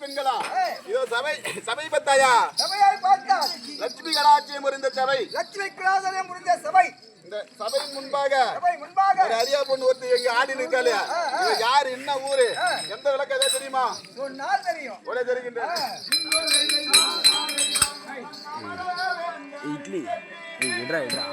பெண்களா இதோ சபை சபை பத்தாயா சபையை பார்த்தா லட்சுமி கடாட்சியம் இருந்த சபை லட்சுமி கடாட்சியம் இருந்த சபை இந்த சபையின் முன்பாக ஒரு அரியா பொண்ணு ஒருத்தர் எங்க ஆடி நிற்காளே இவ யாரு என்ன ஊரு எந்த விளக்கம் ஏதாவது தெரியுமா சொன்னால் தெரியும் ஒரே தெரிகின்ற இட்லி விடுறா விடுறா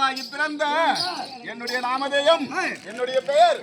மகனாகி பிறந்த என்னுடைய நாமதேயம், என்னுடைய பெயர்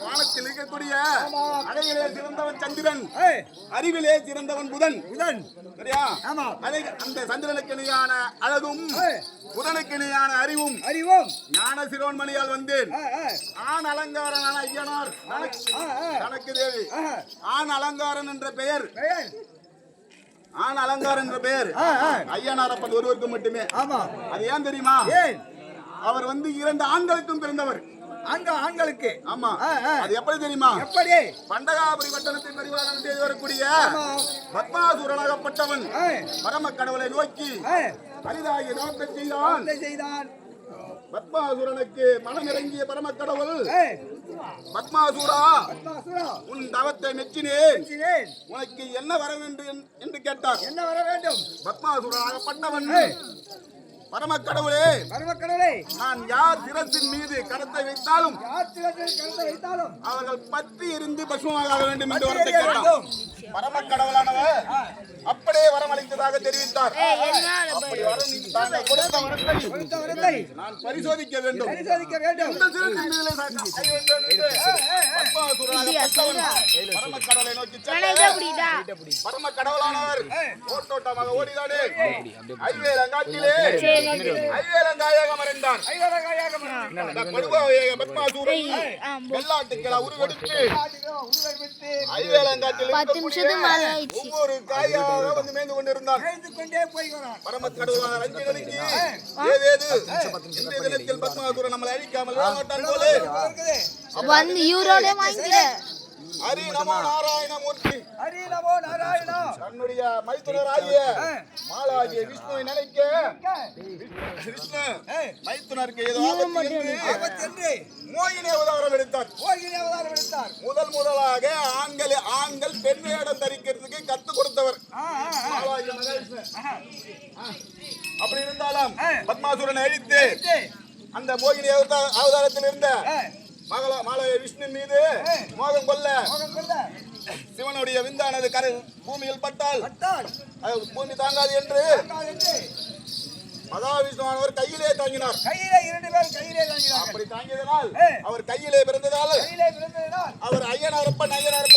வானத்தில் இருக்கக்கூடிய அழகிலே சிறந்தவன் சந்திரன், அறிவிலே சிறந்தவன் புதன். சரியா? அந்த சந்திரனுக்கு இணையான அழகும் புதனுக்கு இணையான அறிவும் ஞான சிரோன்மணியால் வந்தேன். ஆண் அலங்காரனான ஐயனார் தனக்கு தேவி. ஆண் அலங்காரன் என்ற பெயர், ஆண் அலங்காரன் என்ற பெயர் ஐயனார் அப்பன் ஒருவருக்கு மட்டுமே. அது ஏன் தெரியுமா? அவர் வந்து 2 ஆண்களுக்கும் பிறந்தவர். ஆண்களுக்கு. ஆமா. அது எப்படி தெரியுமா? எப்படி? பண்டகாபுரி பட்டணத்தின் பரிவாரம் செய்து வரக்கூடிய பத்மாசுரனாகப்பட்டவன் பரம கடவுளை நோக்கி அரிதாகிய நோக்கத்தை செய்தான். பத்மாசுரனுக்கு மனம் இறங்கிய பரம கடவுள், பத்மாசுரா, உன் தவத்தை மெச்சினேன், உனக்கு என்ன வர வேண்டும் என்று கேட்டார். என்ன வர வேண்டும்? பத்மாசுரனாகப்பட்டவன், பரம கடவுளே, நான் யார் சிரசின் மீது கரத்தை வைத்தாலும் அவர்கள் பற்றி இருந்து பசுமாக வேண்டும் என்று வரத்தை கேட்டான். பரம கடவுளானவர் அப்படியே வரமளித்ததாக தெரிவித்தார். அப்படி வர தாங்கள் கொடுத்த வரத்தை நான் பரிசோதிக்க வேண்டும். இந்த சிரசின் மீது பரம கடவுளை நோக்கி பரம கடவுளானவர் ஓட்டோட்டமாக ஓடினானே ஐவேலங்காட்டிலே ஐவேலங்காயாக மறைந்தார். பத்மாசூரன் வெள்ளாட்டுக்களை உருவெடுத்து ஐவேலங்காட்டில் ஒவ்வொரு காயாக வந்து மேய்ந்து கொண்டிருந்தான். பரம கடவுளான ரஞ்சிதனுக்கு ஏதேது இந்த தினத்தில் பத்மாசூரன் நம்மளை அழிக்காமல் விடமாட்டான் போலே வந்து இவரோட வாங்கிக்க. ஹரி நமோ நாராயணமூர்த்தி, ஹரி நமோ நாராயணா. தன்னுடைய மைத்துனராகிய மாலாகிய விஷ்ணுவை நினைக்க விஷ்ணு மைத்துனருக்கு ஏதோ ஆபத்து மோகினி அவதாரம் எடுத்தார். முதலாக ஆண்கள் பெண் வேடம் தரிக்கிறதுக்கு கத்து கொடுத்தவர் மாலாகிய மகேஷ்ணு. அப்படி இருந்தாலும் பத்மாசுரனை அழித்து அந்த மோகினி அவதாரத்தில் இருந்த மாலாய விஷ்ணு மீது மோகம் கொள்ள சிவனுடைய விந்தானது பூமியில் பட்டால் பூமி தாங்காது என்று மகாவிஷ்ணுவானவர் கையிலே தாங்கினார். அப்படி தாங்கியதனால் அவர் கையிலே பிறந்ததால் அவர் ஐயனாரப்பன் தெரிகிறார்கள்.